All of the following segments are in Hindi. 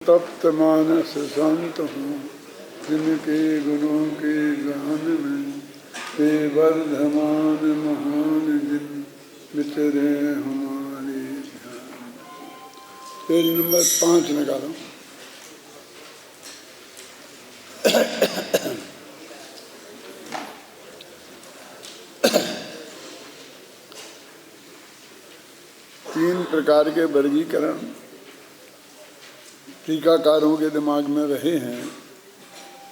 तप्त मानस संत हूँ जिनके गुणों के गान में वे वर्धमान महान जिन विचरे हमारे ध्यान। पेज नंबर 5 निकालो। तीन प्रकार के वर्गीकरण टीकाकारों के दिमाग में रहे हैं,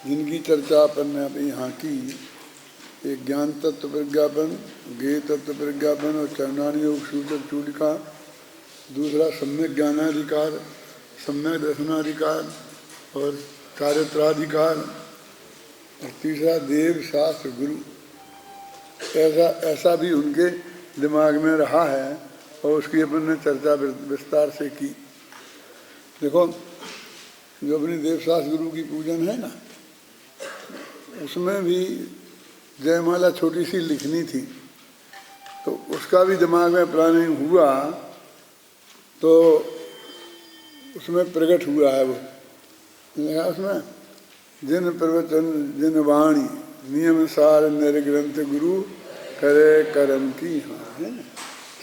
जिनकी चर्चा अपन ने अभी यहाँ की। एक ज्ञान तत्व प्रज्ञापन, ज्ञेय तत्व प्रज्ञापन और चरणानी योग सूचक चूलिका। दूसरा सम्यक ज्ञानाधिकार, सम्यक दर्शनाधिकार और चारित्राधिकार। और तीसरा देव शास्त्र गुरु। ऐसा भी उनके दिमाग में रहा है और उसकी अपन ने चर्चा विस्तार से की। देखो, जो अपनी देवशास्त्र गुरु की पूजन है ना, उसमें भी जयमाला छोटी सी लिखनी थी, तो उसका भी दिमाग में प्लानिंग हुआ, तो उसमें प्रकट हुआ है। वो लिखा उसमें, जिन प्रवचन जिन वाणी नियम सार निर्ग्रंथ गुरु करे कर्म की। हाँ है ना,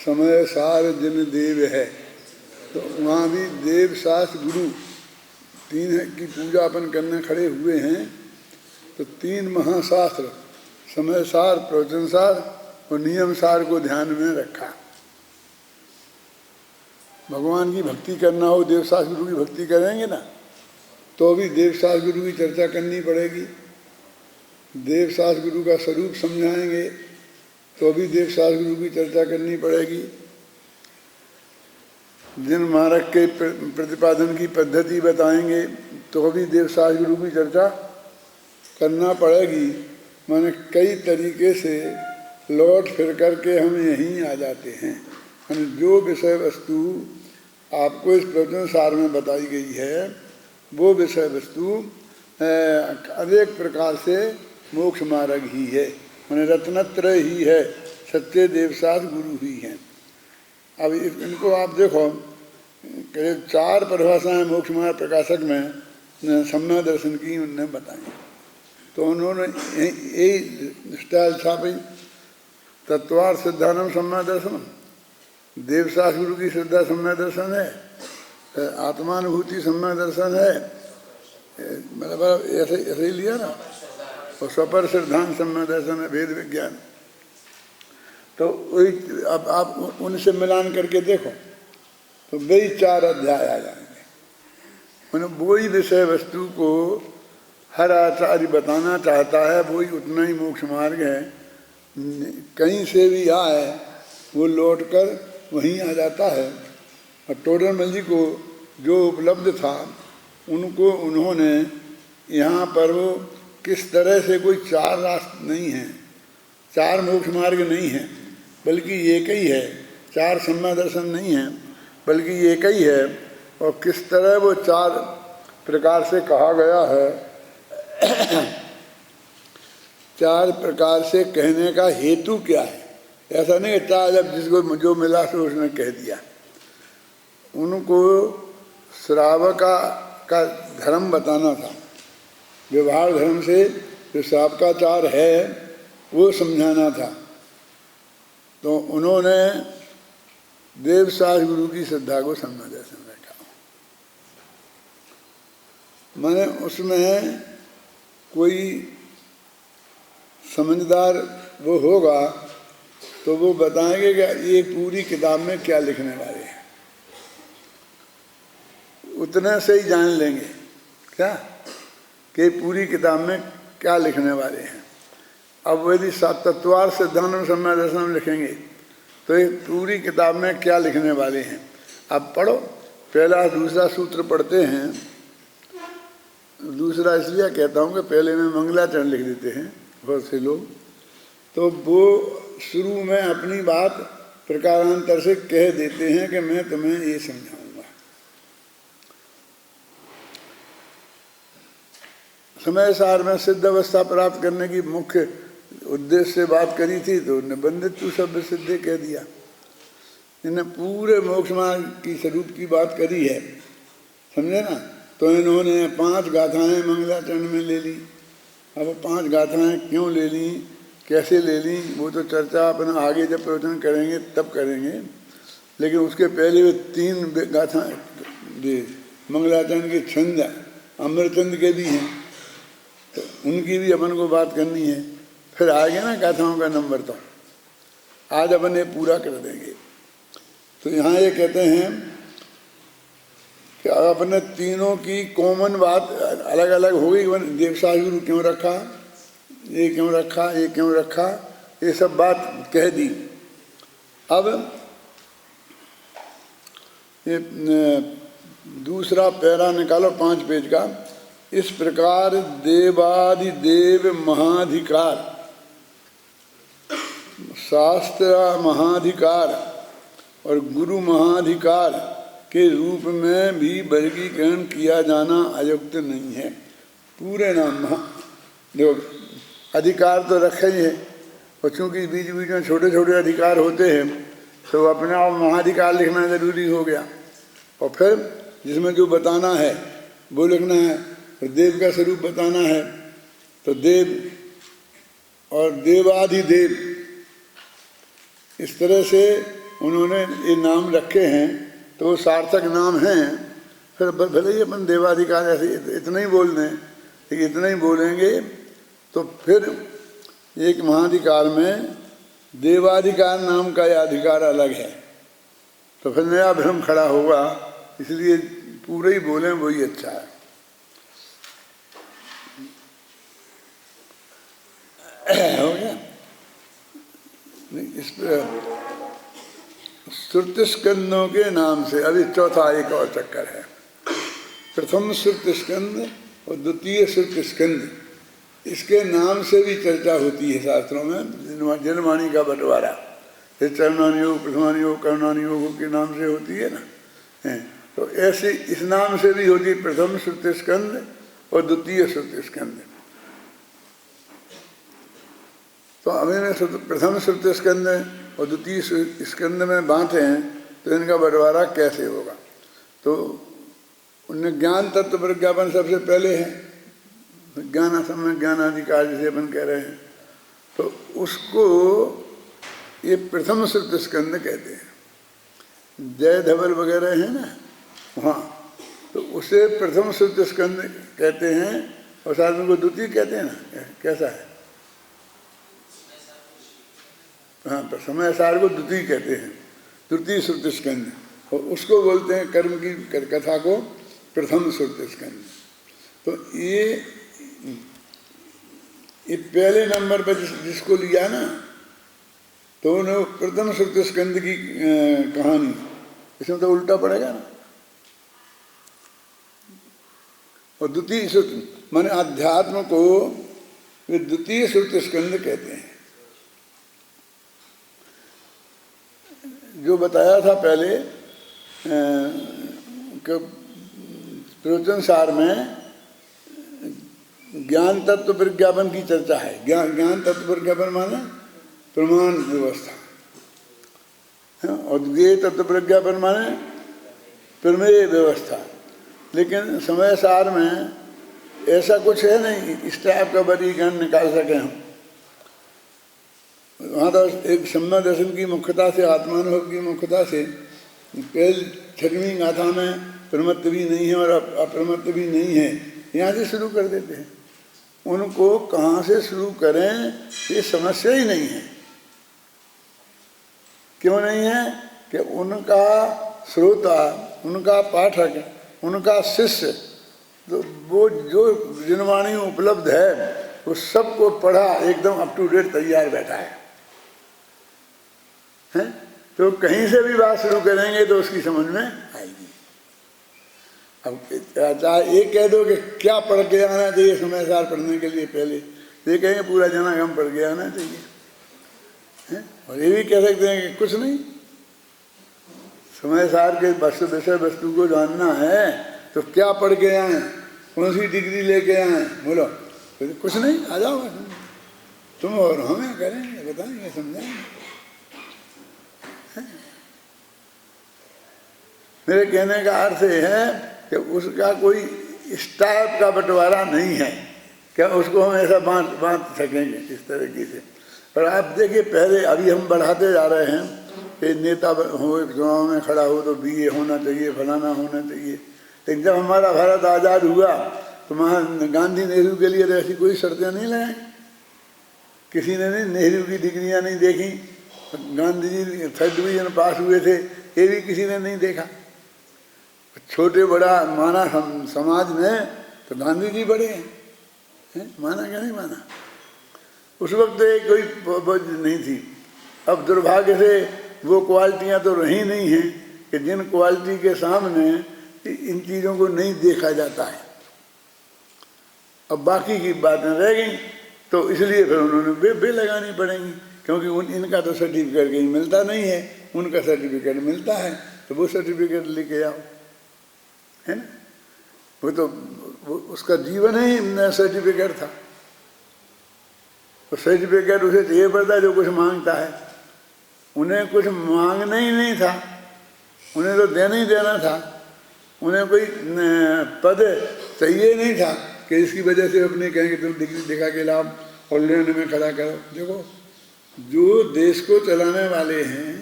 समय सार जिन देव है, तो वहाँ भी देव शास्त्र गुरु तीन की पूजा अपन करने खड़े हुए हैं। तो तीन महाशास्त्र समय सार, प्रवचन सार और नियम सार को ध्यान में रखा। भगवान की भक्ति करना हो, देवशास्त्र गुरु की भक्ति करेंगे ना, तो भी देवशास्त्र गुरु की चर्चा करनी पड़ेगी। देवशास्त्र गुरु का स्वरूप समझाएंगे तो भी देवशास्त्र गुरु की चर्चा करनी पड़ेगी। जिन मार्ग के प्रतिपादन की पद्धति बताएंगे तो भी देवशास्त्र गुरु की चर्चा करना पड़ेगी। माने कई तरीके से लौट फिर करके हम यहीं आ जाते हैं। माने जो विषय वस्तु आपको इस प्रवचन सार में बताई गई है, वो विषय वस्तु अनेक प्रकार से मोक्ष मार्ग ही है। माने रत्नत्रय ही है, सच्चे देवशास्त्र गुरु ही हैं। अब इनको आप देखो, करीब 4 परिभाषाएं मोक्ष मार्ग प्रकाशक में सम्यक दर्शन की उन्होंने बताई। तो उन्होंने यही स्टाइल छापी। तत्वार्थ सिद्धानम सम्यक दर्शनम, देवशास्त्र गुरु की श्रद्धा सम्यक दर्शन है, आत्मानुभूति सम्यक दर्शन है, मतलब ऐसे ही लिया ना। और स्वपर सिद्धांत सम्यक दर्शन है, वेद विज्ञान। तो वही अब आप उनसे मिलान करके देखो तो वही 4 अध्याय आ जाएंगे। मतलब वही विषय वस्तु को हर आचार्य बताना चाहता है, वही उतना ही मोक्ष मार्ग है। कहीं से भी आए वो लौट कर वहीं आ जाता है। और टोडरमल जी को जो उपलब्ध था, उनको उन्होंने यहाँ पर वो किस तरह से कोई 4 रास्ते नहीं हैं, 4 मोक्ष मार्ग नहीं हैं, बल्कि एक ही है। 4 सम्यक दर्शन नहीं है, बल्कि एक ही है। और किस तरह वो 4 प्रकार से कहा गया है। 4 प्रकार से कहने का हेतु क्या है। ऐसा नहीं कि 4 जब जिसको जो मिला तो उसने कह दिया। उनको श्रावका का धर्म बताना था। व्यवहार धर्म से जो श्रावकाचार है वो समझाना था। तो उन्होंने देवशास्त्र गुरु की श्रद्धा को सम्यक दर्शन रखा। मैंने उसमें कोई समझदार वो होगा तो वो बताएंगे कि ये पूरी किताब में क्या लिखने वाले हैं, उतने से ही जान लेंगे क्या कि पूरी किताब में क्या लिखने वाले हैं। अब यदि तत्वार्थ सिद्धांत सम्यक दर्शन लिखेंगे तो ये पूरी किताब में क्या लिखने वाले हैं। अब पढ़ो, पहला दूसरा सूत्र पढ़ते हैं। दूसरा इसलिए कहता हूँ कि पहले में मंगलाचरण लिख देते हैं बहुत से लोग, तो वो शुरू में अपनी बात प्रकारांतर से कह देते हैं कि मैं तुम्हें ये समझाऊंगा। समय सार में सिद्ध अवस्था प्राप्त करने की मुख्य उद्देश्य से बात करी थी, तो उन्हें बंदित्व शब्द सिद्धे कह दिया। इन्हें पूरे मोक्ष मार्ग की स्वरूप की बात करी है, समझे ना। तो इन्होंने 5 गाथाएं मंगलाचरण में ले ली। अब 5 गाथाएं क्यों ले ली, कैसे ले ली, वो तो चर्चा अपना आगे जब प्रवचन करेंगे तब करेंगे। लेकिन उसके पहले वे 3 गाथाएं मंगलाचरण के छंद अमरचंद के भी हैं, तो उनकी भी अपन को बात करनी है। फिर आएगा ना गाथाओं का नंबर, तो आज अपन ये पूरा कर देंगे। तो यहाँ ये कहते हैं कि अपने तीनों की कॉमन बात अलग अलग हो गई। देवसास गुरु क्यों रखा, ये क्यों रखा, ये क्यों रखा, ये सब बात कह दी। अब ये दूसरा पैरा निकालो 5 पेज का। इस प्रकार देवादिदेव महाधिकार, शास्त्र महाधिकार और गुरु महाधिकार के रूप में भी वर्गीकरण किया जाना अयुक्त नहीं है। पूरे नाम देखो, अधिकार तो रखे ही है, और चूँकि बीच बीच में छोटे छोटे अधिकार होते हैं तो अपने आप महाधिकार लिखना जरूरी हो गया। और फिर जिसमें जो बताना है वो लिखना है, और देव का स्वरूप बताना है, तो देव और देवाधिदेव, इस तरह से उन्होंने ये नाम रखे हैं, तो वो सार्थक नाम हैं। फिर भले ही अपन देवाधिकार ऐसे इतना ही बोल दें, लेकिन इतना ही बोलेंगे तो फिर एक महाधिकार में देवाधिकार नाम का यह अधिकार अलग है, तो फिर नया भ्रम खड़ा होगा। इसलिए पूरे ही बोलें वही अच्छा है। हो गया। इस पर श्रुति स्कंदों के नाम से अभी चौथा एक और चक्कर है। प्रथम श्रुति स्कंद और द्वितीय श्रुति स्कंद, इसके नाम से भी चर्चा होती है शास्त्रों में। जनवाणी का बंटवारा चरणान योग, प्रथमान योग, कर्णान योग के नाम से होती है ना, तो ऐसे इस नाम से भी होती है प्रथम श्रुति स्कंद और द्वितीय श्रुति स्कंद। तो हमें प्रथम श्रुति स्कंद और द्वितीय स्कंद में बांटे हैं, तो इनका बंटवारा कैसे होगा। तो उनमें ज्ञान तत्व प्रज्ञापन सबसे पहले है, ज्ञान असम ज्ञानाधिकार जिसे अपन कह रहे हैं, तो उसको ये प्रथम श्रुति स्कंद कहते हैं। जय धवल वगैरह है ना वहाँ, तो उसे प्रथम श्रुति स्कंद कहते हैं, और साथ में को द्वितीय कहते हैं ना। कैसा है, हाँ, तो समय सार को द्वितीय कहते हैं, द्वितीय श्रुति स्कंद, और उसको बोलते हैं कर्म की कथा को प्रथम श्रुति स्कंद। तो ये पहले नंबर पर जिसको लिया ना, तो उन्हें प्रथम श्रुति स्कंद की कहानी, इसमें तो उल्टा पड़ेगा ना। और द्वितीय श्रुति माने अध्यात्म को वे द्वितीय श्रुति स्कंद कहते हैं। जो बताया था पहले कि प्रवचन सार में ज्ञान तत्व प्रज्ञापन की चर्चा है। ज्ञान तत्व प्रज्ञापन माने प्रमाण व्यवस्था, और ज्ञेय तत्व प्रज्ञापन माने प्रमेय व्यवस्था। लेकिन समय सार में ऐसा कुछ है नहीं इस टाइप का वर्गीकरण निकाल सके हम। वहाँ तो एक सम्य दर्शन की मुख्यता से, आत्मानुभव की मुख्यता से, पहले 6वीं गाथा में प्रमत्त भी नहीं है और अप्रमत्त भी नहीं है, यहाँ से शुरू कर देते हैं। उनको कहाँ से शुरू करें ये समस्या ही नहीं है। क्यों नहीं है कि उनका श्रोता, उनका पाठक, उनका शिष्य, तो वो जो जिनवाणी उपलब्ध है वो सबको पढ़ा एकदम अप टू डेट तैयार बैठा है। तो कहीं से भी बात शुरू करेंगे तो उसकी समझ में आएगी। अब चाहे एक कह दो कि क्या पढ़ के आना चाहिए समय सार पढ़ने के लिए, पहले ये कहेंगे पूरा जनागम पढ़ के आना चाहिए। और ये भी कह सकते हैं कि कुछ नहीं, समय सार के विषय वस्तु को जानना है तो क्या पढ़ के आए, कौन सी डिग्री लेके आए, बोलो तो कुछ नहीं, आ जाओ तुम और हमें करेंगे, बताएंगे, समझाएंगे। मेरे कहने का अर्थ है कि उसका कोई इस टाइप का बंटवारा नहीं है क्या उसको हम ऐसा बांट सकेंगे इस तरीके से। और आप देखिए पहले, अभी हम बढ़ाते जा रहे हैं कि नेता हो, चुनाव में खड़ा हो तो BA होना चाहिए, फलाना होना चाहिए। लेकिन जब हमारा भारत आज़ाद हुआ तो वहाँ गांधी नेहरू के लिए तो ऐसी कोई शर्तें नहीं लगाई, किसी ने नहीं, नेहरू की डिग्रियाँ नहीं देखी, Gandhi ji 3rd division pass हुए थे ये भी किसी ने नहीं देखा। छोटे बड़ा माना समाज में तो गांधी जी बड़े हैं, माना क्या नहीं माना। उस वक्त कोई बोझ नहीं थी। अब दुर्भाग्य से वो क्वालिटियाँ तो रही नहीं हैं कि जिन क्वालिटी के सामने इन चीज़ों को नहीं देखा जाता है। अब बाकी की बातें रह गई तो इसलिए फिर उन्होंने बे लगानी पड़ेंगी, क्योंकि इनका तो सर्टिफिकेट कहीं मिलता नहीं है, उनका सर्टिफिकेट मिलता है तो वो सर्टिफिकेट लेके आओ, है ना। वो तो उसका जीवन ही सर्टिफिकेट था, तो सर्टिफिकेट उसे चाहिए पड़ता है जो कुछ मांगता है। उन्हें कुछ मांगना ही नहीं था, उन्हें तो देना ही देना था। उन्हें कोई पद चाहिए नहीं था कि इसकी वजह से अपने कहेंगे तुम डिग्री दिखा के लाओ और लेने में खड़ा करो। देखो जो देश को चलाने वाले हैं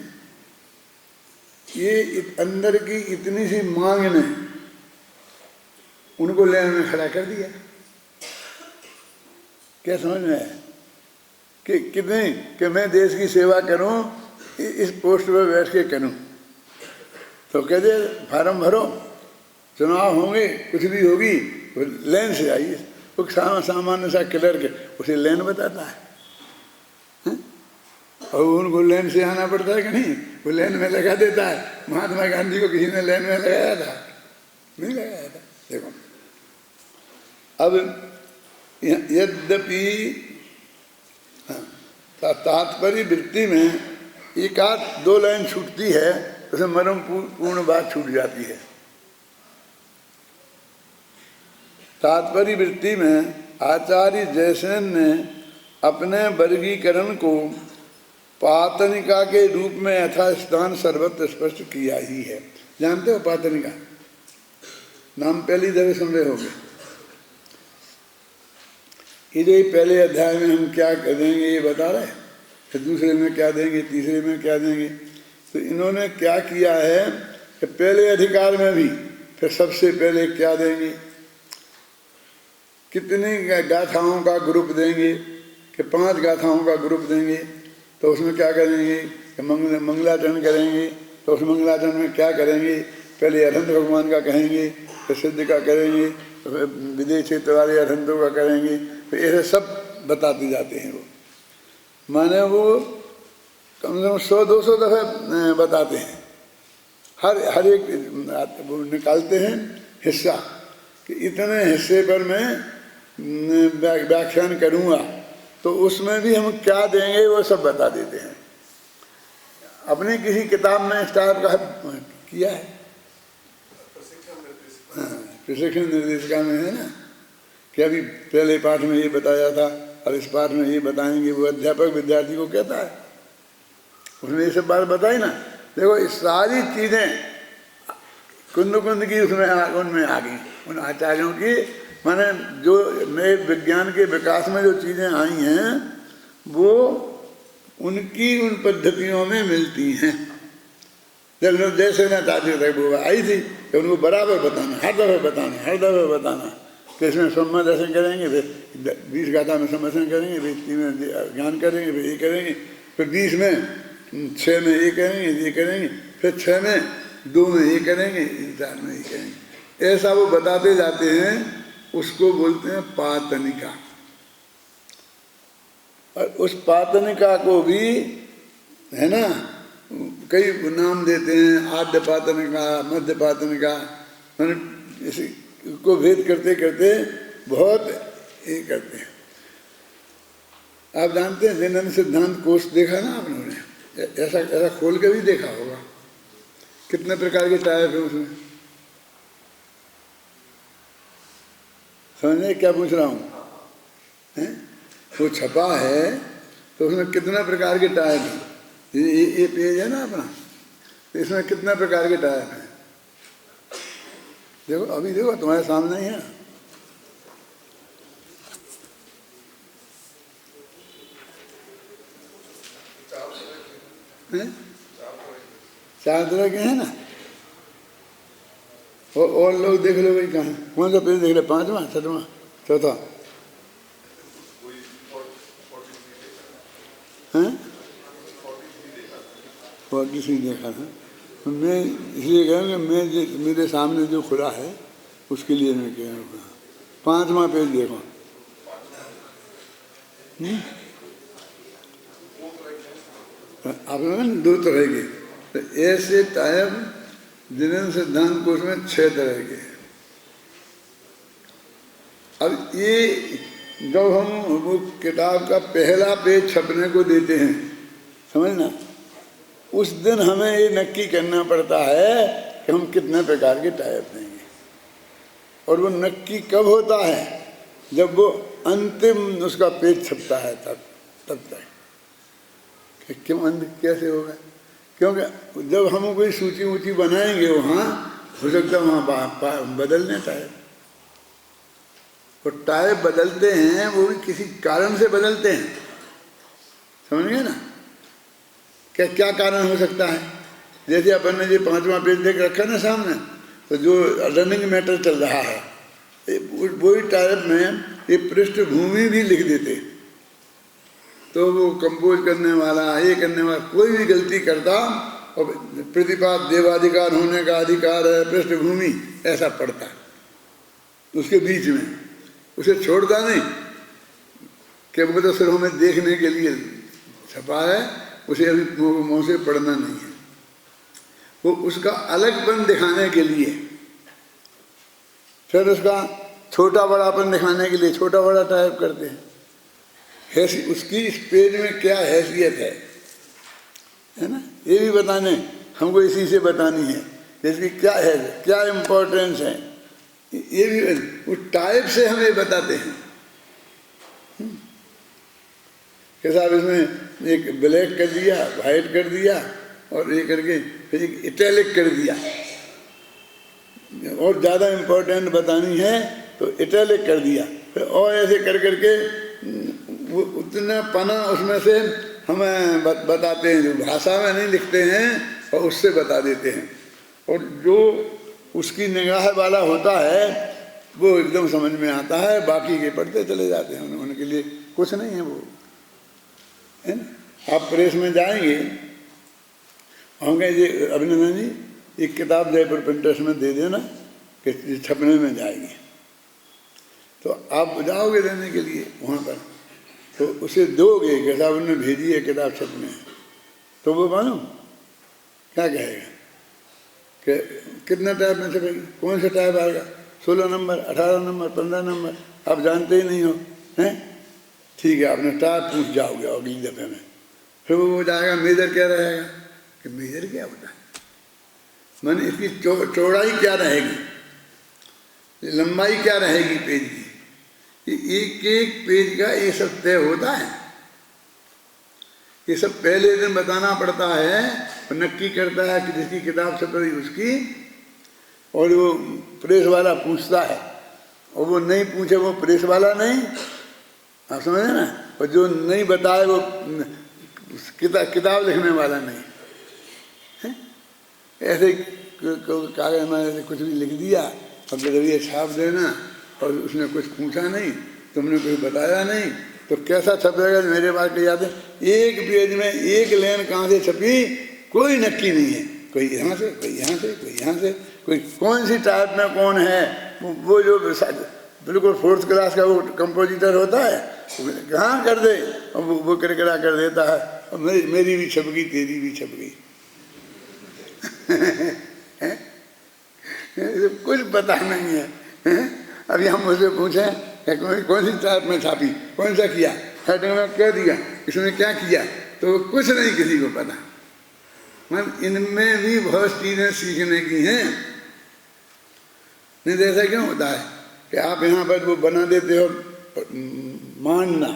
ये अंदर की इतनी सी मांग ने उनको लेने में खड़ा कर दिया। क्या समझ में है कि कितनी कि मैं देश की सेवा करूं, इस पोस्ट पर बैठ के करूं। तो कहते फार्म भरो, चुनाव होंगे, कुछ भी होगी, लेन से आइए। वो सामान्य सा क्लर्क उसे लेन बताता है, और उनको लेन से आना पड़ता है कि नहीं, वो लेन में लगा देता है। महात्मा गांधी को किसी ने लेन में लगाया था? नहीं लगाया था। देखो अब यद्यपि तात्पर्य वृत्ति में एक आध 2 लाइन छूटती है तो उसमें मर्म पूर्ण बात छूट जाती है। तात्पर्य वृत्ति में आचार्य जयसेन ने अपने वर्गीकरण को पातनिका के रूप में यथास्थान सर्वत्र स्पष्ट किया ही है। जानते हो पातनिका नाम पहली दफे सुन रहे होंगे। ये पहले अध्याय में हम क्या देंगे ये बता रहे, फिर दूसरे में क्या देंगे, तीसरे में क्या देंगे। तो इन्होंने क्या किया है कि पहले अधिकार में भी फिर सबसे पहले क्या देंगे, कितनी गाथाओं का ग्रुप देंगे कि 5 गाथाओं का ग्रुप देंगे। तो उसमें क्या करेंगे कि मंगलाचरण करेंगे। तो उस मंगलाचरण में क्या करेंगे, पहले अरहंत भगवान का कहेंगे, फिर सिद्ध का करेंगे, फिर विदेश क्षेत्र वाले अरहंतों का करेंगे। तो ऐसे सब बताते जाते हैं। वो माने वो कम से कम 100-200 दफ़े बताते हैं। हर एक वो निकालते हैं हिस्सा कि इतने हिस्से पर मैं व्याख्यान करूँगा, तो उसमें भी हम क्या देंगे वो सब बता देते हैं। अपनी किसी किताब में इस टाइप का किया है। हाँ, प्रशिक्षण निर्देशिका में है ना कि अभी पहले पाठ में ये बताया था और इस पाठ में ये बताएंगे। वो अध्यापक विद्यार्थी को कहता है, उसने ये सब बात बताई ना। देखो इस सारी चीज़ें कुंद कुंद की उसमें उनमें आ गई, उन आचार्यों की। माने जो नए विज्ञान के विकास में जो चीज़ें आई हैं वो उनकी उन पद्धतियों में मिलती हैं। जब जैसे ना ताजे तक वो आई थी तो उनको बराबर बताना, हर दफ़े बताना कि इसमें सम्मा दर्शन करेंगे, फिर 20 गाथा में सम्मर्शन करेंगे, फिर 3 में ज्ञान करेंगे, फिर ये करेंगे, फिर 20 में 6 में ये करेंगे, ये करेंगे, फिर 6 में 2 में ये करेंगे, 4 में ये करेंगे। ऐसा वो बताते जाते हैं। उसको बोलते हैं पातनिका। और उस पातनिका को भी है ना कई नाम देते हैं, आद्य पातनिका, मध्य पातनिका। मैंने इसको भेद करते करते बहुत ये करते हैं। आप जानते हैं जैन सिद्धांत कोश देखा ना आपने, ऐसा खोल के भी देखा होगा। कितने प्रकार के टाइप है उसमें, समझे क्या पूछ रहा हूँ? वो छपा है तो उसमें कितना प्रकार के टाइप हैं। ये पेज है ना अपना, तो इसमें कितना प्रकार के टाइप हैं। देखो अभी देखो तुम्हारे सामने ही है। चार तरह के हैं ना। और लोग देख लो भाई कहाँ, कौन सा पेज देख रहे? पांचवा, छठवां, चौथा हैं? 43 देखा था। मैं इसलिए कह रहा हूँ कि मैं मेरे सामने जो खुला है उसके लिए मैं कह रहा हूँ। पांचवा पेज देखो। आप लोग दो तरह के, तो ऐसे टाइप जिन्हें सिद्धांत कोश में 6 तरह के। अब ये जब हम वो किताब का पहला पेज छपने को देते हैं, समझना, उस दिन हमें ये नक्की करना पड़ता है कि हम कितने प्रकार के टाइप देंगे। और वो नक्की कब होता है? जब वो अंतिम उसका पेज छपता है, तब तक कि क्यों कैसे होगा? क्योंकि जब हम कोई सूची ऊँची बनाएंगे वहाँ हो सकता है वहाँ बदलने टाइप, वो टाइप बदलते हैं, वो भी किसी कारण से बदलते हैं, समझ गए ना? क्या कारण हो सकता है? जैसे अपन ने ये 5वां पेज देख रखा ना सामने, तो जो रनिंग मैटर चल रहा है वही टाइप में ये पृष्ठभूमि भी लिख देते, तो वो कंपोज करने वाला, ये करने वाला कोई भी गलती करता और प्रतिपाद देवाधिकार होने का अधिकार है पृष्ठभूमि ऐसा पड़ता उसके बीच में, उसे छोड़ता नहीं कि वो तो सिर्फ हमें देखने के लिए छपा है, उसे अभी मुँह से पढ़ना नहीं है। वो उसका अलगपन दिखाने के लिए, फिर उसका छोटा बड़ापन दिखाने के लिए छोटा बड़ा टाइप करते हैं। उसकी इस पेज में क्या हैसियत है ना, ये भी बताने हमको इसी से बतानी है, इसकी क्या है, क्या इम्पोर्टेंस है, ये भी उस टाइप से हमें बताते हैं कि साहब इसमें एक ब्लैक कर दिया, वाइट कर दिया और ये करके फिर एक इटैलिक कर दिया, और ज़्यादा इम्पोर्टेंट बतानी है तो इटैलिक कर दिया, फिर और ऐसे कर करके वो उतना पना उसमें से हमें बताते हैं, जो भाषा में नहीं लिखते हैं और उससे बता देते हैं। और जो उसकी निगाह वाला होता है वो एकदम समझ में आता है, बाकी के पढ़ते चले जाते हैं, उनके लिए कुछ नहीं है वो, है ना। आप प्रेस में जाएंगे, हम कहें जी अभिनंदन जी एक किताब जयपुर प्रिंटर्स में दे देना कि छपने में जाएगी, तो आप जाओगे देने के लिए वहाँ पर, तो उसे दोगे कि साहब उन्होंने भेजी है किताब छपने, तो वो मालूम क्या कहेगा कि कितना टाइप में छपेगी, कौन सा टाइप आएगा, 16 नंबर, 18 नंबर, 15 नंबर, आप जानते ही नहीं हो, हैं? ठीक है, आपने टाइप पूछ जाओगे अगली दफे में, फिर वो जाएगा मेजर क्या रहेगा, कि मेजर क्या होता है, माने इसकी चौड़ाई क्या रहेगी, लंबाई क्या रहेगी पेज की, एक एक पेज का ये सब तय होता है। ये सब पहले दिन बताना पड़ता है, नक्की करता है कि जिसकी किताब छप रही उसकी, और वो प्रेस वाला पूछता है, और वो नहीं पूछे वो प्रेस वाला नहीं, आप समझे ना, और जो नहीं बताए वो किताब लिखने वाला नहीं है। ऐसे कागज में ऐसे कुछ भी लिख दिया और जरिए छाप देना, और उसने कुछ पूछा नहीं, तुमने कुछ बताया नहीं, तो कैसा छपेगा? मेरे पास के याद है एक पेज में एक लाइन कहाँ से छपी कोई नक्की नहीं है, कोई यहाँ से, कोई यहाँ से, कोई यहाँ से, कोई कौन सी टाइप में कौन है, वो जो बिल्कुल 4th क्लास का वो कंपोजिटर होता है कहाँ कर दे, और वो किरकिरा कर देता है, और मेरी भी छप गई, तेरी भी छप गई कुछ पता नहीं है। अभी हम मुझसे पूछें कौन सी टाइप में छापी, कौन सा किया, हेडिंग में कह दिया, इसमें क्या किया, तो कुछ नहीं किसी को पता। मतलब इनमें भी बहुत चीज़ें सीखने की हैं। नहीं तो ऐसा क्यों होता है कि आप यहाँ पर वो बना देते हो मानना,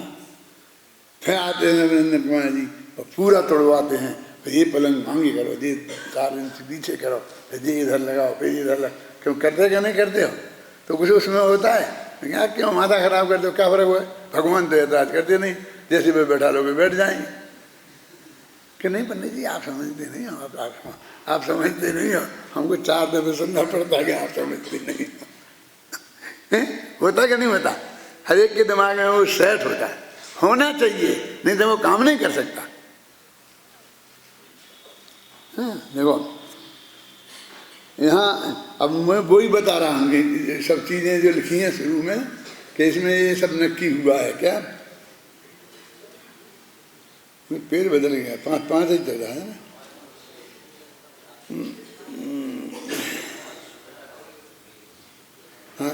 फिर आते हैं नरेंद्र कुमार जी और पूरा तोड़वाते हैं, ये पलंग मांगी करो, ये 4 इंच पीछे करो, फिर ये इधर लगाओ, फिर इधर लगाओ, क्यों करते क्या नहीं करते हो? तो कुछ उसमें होता है क्या? क्यों माथा खराब करते हो? क्या फर्क हुआ? भगवान तो ऐतराज करते नहीं, जैसे पे बैठा लोगे बैठ जाएंगे कि नहीं पंडित जी आप समझते नहीं हो, आप समझते नहीं हो, हमको 4 दफे सुनना पड़ता है कि आप समझते नहीं हो। होता क्या नहीं होता? हर एक के दिमाग में वो सेट होता है, होना चाहिए, नहीं तो वो काम नहीं कर सकता। देखो यहाँ अब मैं वही बता रहा हूँ कि सब चीजें जो लिखी हैं शुरू में कि इसमें ये सब नक्की हुआ है क्या? पेड़ बदल गया, 5 ही चल रहा है ना। हाँ,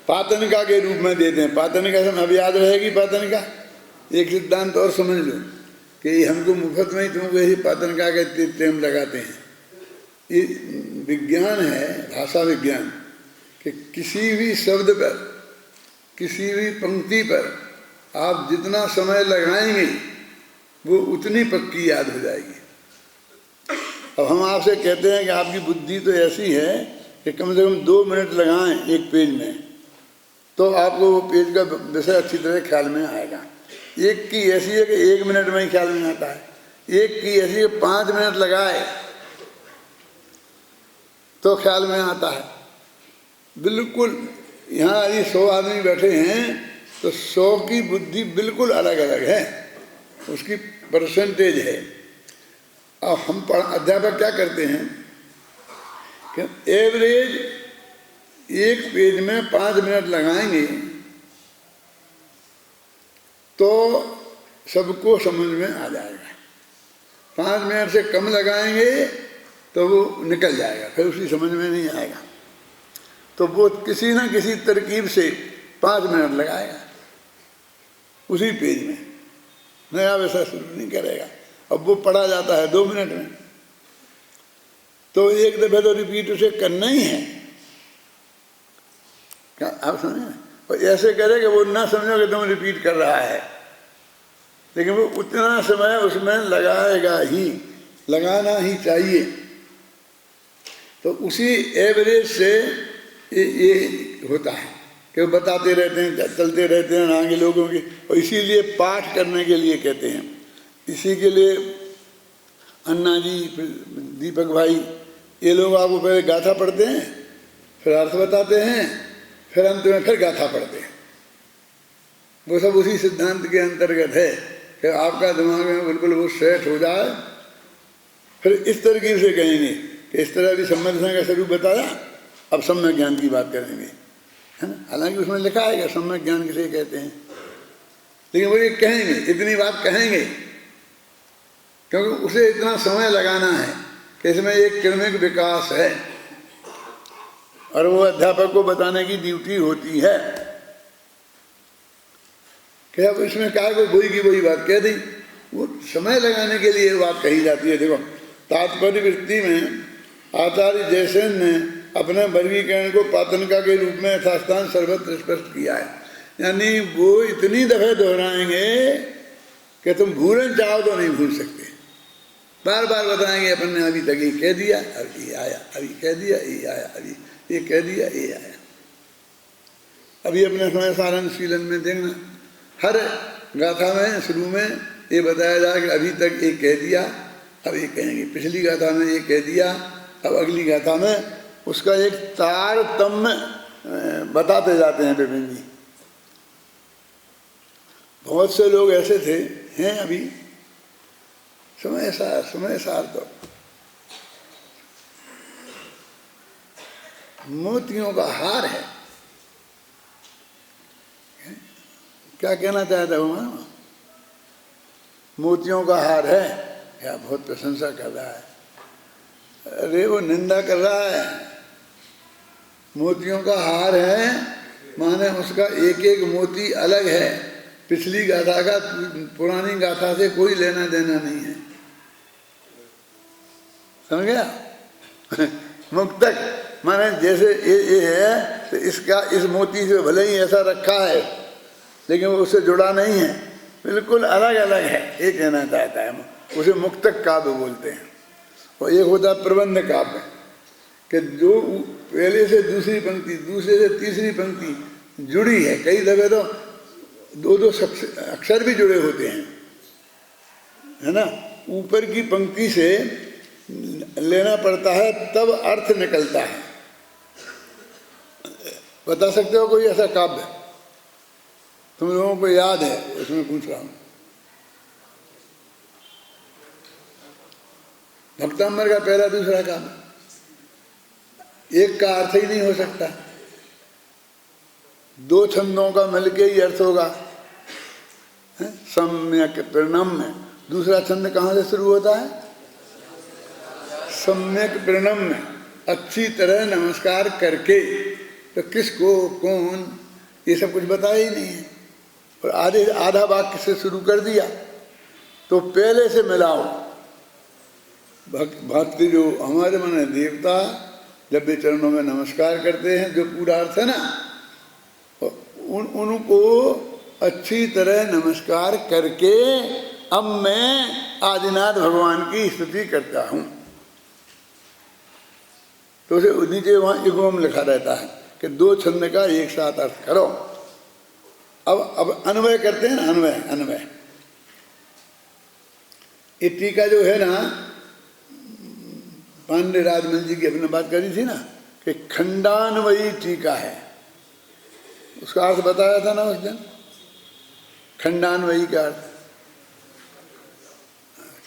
पातनिका के रूप में देते हैं। पातनिका से अब याद रहेगी पातनिका। एक सिद्धांत और समझ लो कि हमको मुफ्त में ही तुमको यही पातनिका के टेम लगाते हैं। ये विज्ञान है, भाषा विज्ञान, कि किसी भी शब्द पर, किसी भी पंक्ति पर आप जितना समय लगाएंगे वो उतनी पक्की याद हो जाएगी। अब हम आपसे कहते हैं कि आपकी बुद्धि तो ऐसी है कि कम से कम 2 मिनट लगाएं एक पेज में, तो आपको वो पेज का विषय अच्छी तरह ख्याल में आएगा। एक की ऐसी है कि 1 मिनट में ही ख्याल में आता है, एक की ऐसी है 5 मिनट लगाए तो ख्याल में आता है। बिल्कुल यहाँ यदि 100 आदमी बैठे हैं तो 100 की बुद्धि बिल्कुल अलग अलग है, उसकी परसेंटेज है। अब हम अध्यापक क्या करते हैं कि एवरेज एक पेज में 5 मिनट लगाएंगे तो सबको समझ में आ जाएगा। 5 मिनट से कम लगाएंगे तो वो निकल जाएगा, फिर उसकी समझ में नहीं आएगा। तो वो किसी न किसी तरकीब से 5 मिनट लगाएगा उसी पेज में, नया विषय शुरू नहीं करेगा। अब वो पढ़ा जाता है 2 मिनट में, तो एक दफे तो रिपीट उसे करना ही है। क्या आप समझे? और ऐसे करे कि वो ना समझो कि तुम रिपीट कर रहा है, लेकिन वो उतना समय उसमें लगाएगा ही, लगाना ही चाहिए। तो उसी एवरेज से ये होता है कि वो बताते रहते हैं, चलते रहते हैं आगे लोगों की। और इसीलिए पाठ करने के लिए कहते हैं, इसी के लिए अन्ना जी, दीपक भाई, ये लोग आपको पहले गाथा पढ़ते हैं, फिर अर्थ बताते हैं, फिर अंत में फिर गाथा पढ़ते हैं। वो सब उसी सिद्धांत के अंतर्गत है कि आपका दिमाग में बिल्कुल वो सेट हो जाए। फिर इस तरीके से कहेंगे कि इस तरह की सम्यक का स्वरूप बताया, अब सम्यक ज्ञान की बात करेंगे, है ना। हालांकि उसमें लिखा है कि सम्यक ज्ञान किसे कहते हैं, लेकिन वो ये कहेंगे, इतनी बात कहेंगे क्योंकि उसे इतना समय लगाना है कि इसमें एक क्रमिक विकास है और वो अध्यापक को बताने की ड्यूटी होती है कि अब इसमें क्या कोई वही की वही बात कह दी, वो समय लगाने के लिए बात कही जाती है। देखो तात्पर्य वृत्ति में आचार्य जयसेन ने अपने वर्गीकरण को पातनिका के रूप में यथास्थान सर्वत्र स्पष्ट किया है। यानी वो इतनी दफे दोहराएंगे कि तुम भूलना चाहो तो नहीं भूल सकते। बार बार बताएंगे अपन ने अभी तक ये कह दिया, अभी ये आया, अभी कह दिया ये आया, अभी ये कह दिया ये आया। अभी अपने समय सारण शीलन में देखना, हर गाथा में शुरू में ये बताया जाए कि अभी तक ये कह दिया, अब ये कहेंगे, पिछली गाथा में ये कह दिया, अब अगली गाथा में उसका एक तारतम्य बताते जाते हैं विपिन जी। बहुत से लोग ऐसे थे, हैं अभी, समय सार तो मोतियों का हार है। क्या कहना चाहता हूँ मैं? मोतियों का हार है, क्या बहुत प्रशंसा कर रहा है। अरे वो निंदा कर रहा है। मोतियों का हार है माने उसका एक एक मोती अलग है, पिछली गाथा का पुरानी गाथा से कोई लेना देना नहीं है। समझ गया? मुक्तक माने जैसे ये है तो इसका इस मोती से भले ही ऐसा रखा है लेकिन वो उससे जुड़ा नहीं है, बिल्कुल अलग अलग है, ये कहना चाहता है। उसे मुक्तक काव्य बोलते हैं। और एक होता है प्रबंध काव्य, कि जो पहले से दूसरी पंक्ति, दूसरे से तीसरी पंक्ति जुड़ी है, कई दफे तो दो दो अक्षर भी जुड़े होते हैं, है ना, ऊपर की पंक्ति से लेना पड़ता है तब अर्थ निकलता है। बता सकते हो कोई ऐसा काव्य तुम लोगों को याद है? उसमें पूछ रहा हूं। भक्तांबर का पहला दूसरा काम, एक का अर्थ ही नहीं हो सकता, दो छंदों का मिलके ही अर्थ होगा। सम्यक प्रणम्य, दूसरा छंद कहाँ से शुरू होता है? सम्यक प्रणम्य, अच्छी तरह नमस्कार करके। तो किसको, कौन, ये सब कुछ बताया ही नहीं है, और आधा वाक्य से शुरू कर दिया। तो पहले से मिलाओ। भक्ति जो हमारे मन है, देवता जब भी चरणों में नमस्कार करते हैं, जो पूरा अर्थ है ना, उनको अच्छी तरह नमस्कार करके अब मैं आदिनाथ भगवान की स्तुति करता हूं। तो उसे नीचे वहां युग्म लिखा रहता है कि दो छंद का एक साथ अर्थ करो। अब अन्वय करते हैं ना, अन्वय। ये टीका जो है ना, पांडे राजमल जी की अपने बात करी थी ना कि खंडान्वयी टीका है, उसका अर्थ बताया था ना उस दिन। खंडान्वयी का अर्थ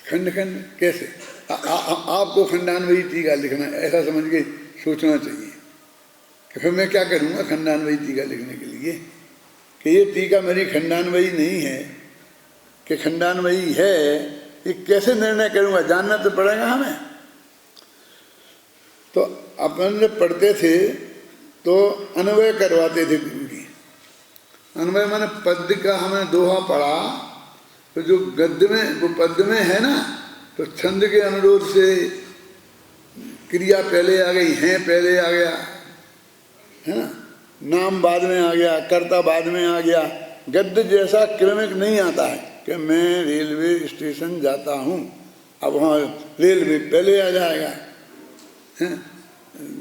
खंड खंड कैसे, आपको खंडान्वयी टीका लिखना ऐसा समझ के सोचना चाहिए कि फिर मैं क्या करूँगा खंडान्वयी टीका लिखने के लिए, कि ये टीका मेरी खंडान्वयी नहीं है कि खंडान्वयी है, ये कैसे निर्णय करूँगा, जानना तो पड़ेगा हमें। तो अपन जब पढ़ते थे तो अन्वय करवाते थे गुरु जी। अन्वय माने पद्य का हमने दोहा पढ़ा, तो जो गद्य में, वो पद्य में है ना, तो छंद के अनुरोध से क्रिया पहले आ गई, हैं पहले आ गया, है ना, नाम बाद में आ गया, कर्ता बाद में आ गया। गद्य जैसा क्रमिक नहीं आता है कि मैं रेलवे स्टेशन जाता हूँ, अब वहाँ रेलवे पहले आ जाएगा, है,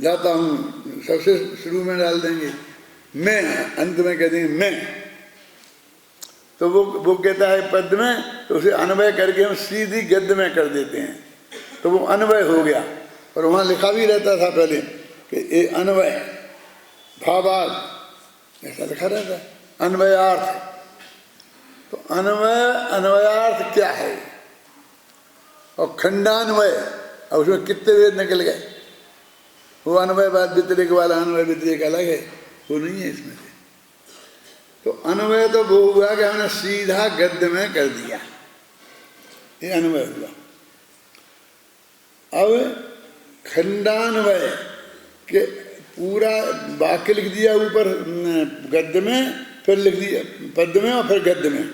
जाता हूँ सबसे शुरू में डाल देंगे, मैं अंत में कह देंगे मैं। तो वो कहता है पद्य में, तो उसे अन्वय करके हम सीधी गद्य में कर देते हैं, तो वो अन्वय हो गया। और वहाँ लिखा भी रहता था पहले कि ये अन्वय भावार्थ, ऐसा लिखा रहता है, अन्वयार्थ। तो अन्वयार्थ क्या है? और खंडान्वय, और उसमें कितने वेद निकल गए। वो अन्वय बाद व्यतिरेक वाला अन्वय व्यतिरेक अलग है, वो नहीं है इसमें से। तो अन्वय तो वो हुआ कि हमने सीधा गद्य में कर दिया, ये अन्वय हुआ। अब खंडान्वय के पूरा वाक्य लिख दिया ऊपर गद्य में, फिर लिख दिया पद्य में और फिर गद्य में,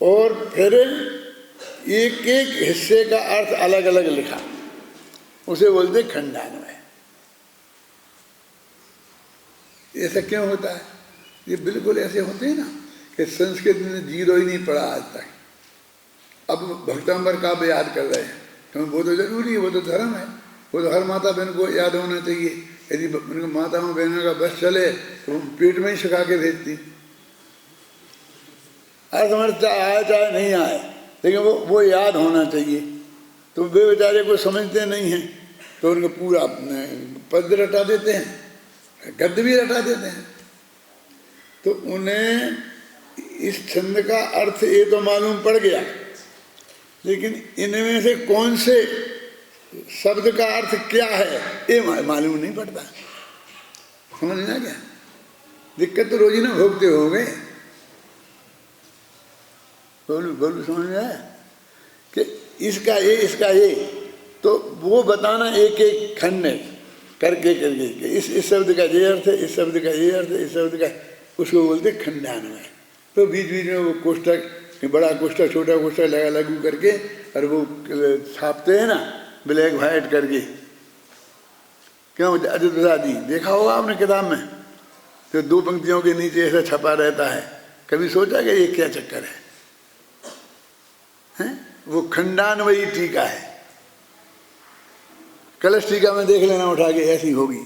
और फिर एक एक हिस्से का अर्थ अलग अलग लिखा, उसे बोलते खंडान्वय। ऐसा क्यों होता है? ये बिल्कुल ऐसे होते हैं ना कि संस्कृत में जीरो ही नहीं पढ़ा आज तक, अब भक्तांबर काव्य याद कर रहे हैं, क्योंकि वो तो जरूरी है, वो तो धर्म है, वो तो हर माता बहन को याद होना चाहिए। यदि माताओं बहनों का बस चले तो पेट में ही सिखा के भेजती, अरे समझ आए चाहे नहीं आए, लेकिन वो याद होना चाहिए। तो वे बेचारे को समझते नहीं हैं, तो उनको पूरा पद्य रटा देते हैं, गद्य भी रटा देते हैं। तो उन्हें इस छंद का अर्थ ये तो मालूम पड़ गया, लेकिन इनमें से कौन से शब्द का अर्थ क्या है ये मालूम नहीं पड़ता। समझ ना क्या दिक्कत तो रोजी ना भोगते हो गए। बोलू समझ में आया कि इसका ये, तो वो बताना एक एक खंड करके इस शब्द का ये अर्थ है, इस शब्द का ये अर्थ है, इस शब्द का, उसको बोलते खंडान्वय। तो बीच बीच में वो कोष्ठक, बड़ा कोष्ठक छोटा कोष्ठक लगा लागू करके, और वो छापते हैं ना ब्लैक वाइट करके। क्यों अजित प्रसाद जी देखा होगा आपने किताब में, तो दो पंक्तियों के नीचे ऐसा छपा रहता है। कभी सोचा कि ये क्या चक्कर है? वो खंडान्वयी टीका है। कलश टीका में देख लेना उठा के, ऐसी होगी।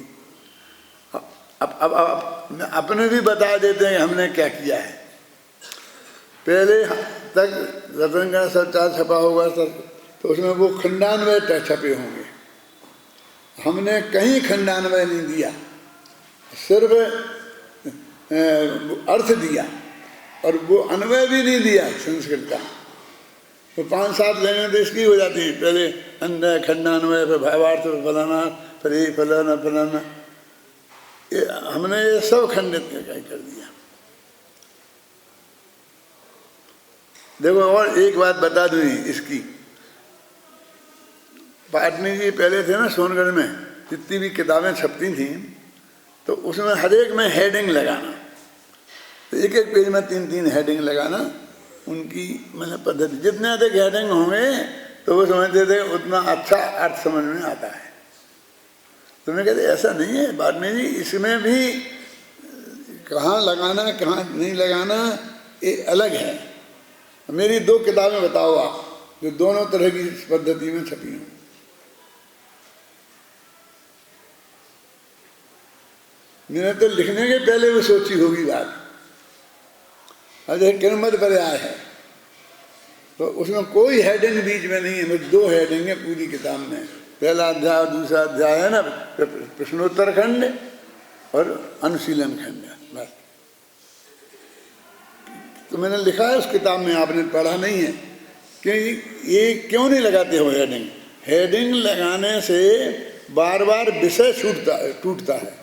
अब अपने भी बता देते हैं हमने क्या किया है। पहले तक रतन का सच्चार छपा होगा तो उसमें वो खंडान्वय छपे होंगे। हमने कहीं खंडान्वय नहीं दिया, सिर्फ अर्थ दिया, और वो अन्वय भी नहीं दिया संस्कृत का। तो 5-7 लाइनें तो इसकी हो जाती है, पहले अन्वय, खंडान्वय, फिर भावार्थ, फलाना, फिर ये फलाना फलाना, हमने ये सब खंडित कर दिया। देखो और एक बात बता दूँ इसकी, पाटनी जी पहले थे ना सोनगढ़ में, जितनी भी किताबें छपती थी तो उसमें हर एक में हेडिंग लगाना, तो एक एक पेज में 3-3 हेडिंग लगाना, उनकी मतलब पद्धति। जितने अधिक हेडिंग होंगे तो वो समझते थे उतना अच्छा अर्थ समझ में आता है। तो मैं कहते ऐसा नहीं है पाटनी जी, इसमें भी कहाँ लगाना कहाँ नहीं लगाना ये अलग है। मेरी 2 किताबें बताओ आप जो दोनों तरह की पद्धति में छपी हों। मैंने तो लिखने के पहले वो सोची होगी बात। अब जैसे किरमत पर्याय है तो उसमें कोई हेडिंग बीच में नहीं है, बस 2 हेडिंग है पूरी किताब में। पहला अध्याय और दूसरा अध्याय है ना, प्रश्नोत्तर खंड और अनुशीलन खंड, बस। तो मैंने लिखा है उस किताब में, आपने पढ़ा नहीं है कि ये क्यों नहीं लगाते हो हेडिंग। हेडिंग लगाने से बार बार विषय टूटता है।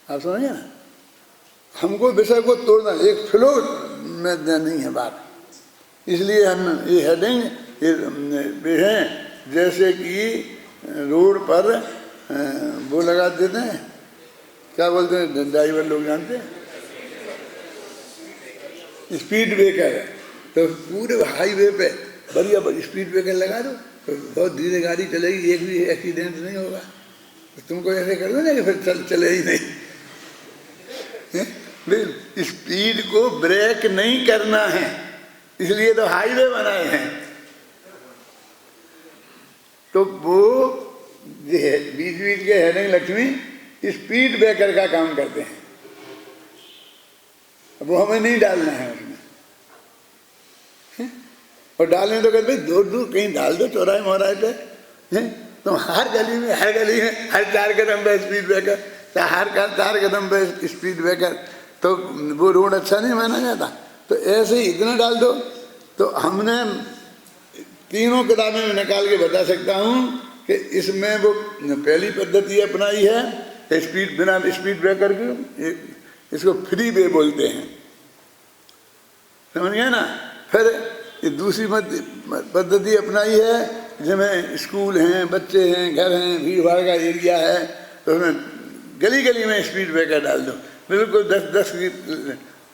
आप समझे ना, हमको विषय को तोड़ना, एक फ्लो में नहीं है बात। इसलिए हम ये हेडिंग ये हैं, जैसे कि रोड पर वो लगा देते हैं, क्या बोलते हैं ड्राइवर लोग जानते हैं, स्पीड ब्रेकर। तो पूरे हाईवे पे बढ़िया स्पीड ब्रेकर लगा दो तो बहुत धीरे गाड़ी चलेगी, एक भी एक्सीडेंट नहीं होगा। तो तुमको ऐसे कर दो ना कि फिर चले ही नहीं। स्पीड को ब्रेक नहीं करना है, इसलिए तो हाईवे बनाए हैं। तो वो बीच बीच के हेडिंग लक्ष्मी स्पीड ब्रेकर का काम करते हैं, वो हमें नहीं डालना है उसमें। और डालने तो कहते भाई दूर दूर कहीं डाल दो, चौराहे मोराहे पे। तो हर गली में हर 4 कदम पे स्पीड ब्रेकर, हर 4 कदम पे स्पीड ब्रेकर, तो वो रोड अच्छा नहीं माना जाता। तो ऐसे ही इतना डाल दो। तो हमने तीनों किताबें में निकाल के बता सकता हूँ कि इसमें वो पहली पद्धति अपनाई है स्पीड, बिना स्पीड ब्रेकर की, इसको फ्री वे बोलते हैं, समझ गए ना। फिर ये दूसरी पद्धति अपनाई है जिसमें स्कूल हैं, बच्चे हैं, घर हैं, भीड़ भाड़ का एरिया है, तो उसमें गली गली में स्पीड ब्रेकर डाल दो, बिल्कुल 10-10 की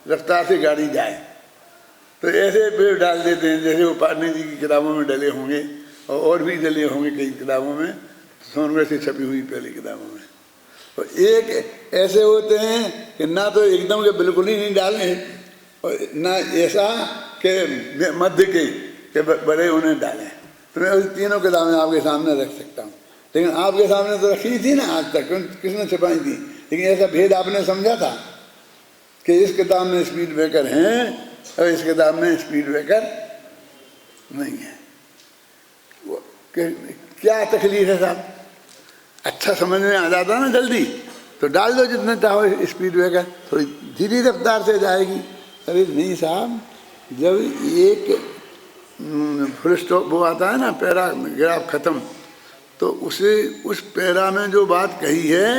रफ्तार से गाड़ी जाए। तो ऐसे पेड़ डाल देते हैं जैसे वो पाटनी जी की किताबों में डले होंगे और भी डले होंगे कई किताबों में, सोनगढ़ से छपी हुई पहली किताबों में। तो एक ऐसे होते हैं कि ना तो एकदम के बिल्कुल ही नहीं डालने, और ना ऐसा कि मध्य के बड़े उन्हें डालें। तो मैं उस तीनों किताबें आपके सामने रख सकता हूँ, लेकिन आपके सामने तो रखी थी ना आज तक, किसने छपाई थी। लेकिन ऐसा भेद आपने समझा था कि इस किताब में स्पीड ब्रेकर हैं और इस किताब में स्पीड ब्रेकर नहीं है। क्या तकलीफ है साहब, अच्छा समझ में आ जाता ना जल्दी, तो डाल दो जितना चाहो स्पीड ब्रेकर, थोड़ी धीरे रफ्तार से जाएगी। अरे नहीं साहब, जब एक फुल स्टॉप वो आता है ना, पैराग्राफ खत्म, तो उसे उस पैरा में जो बात कही है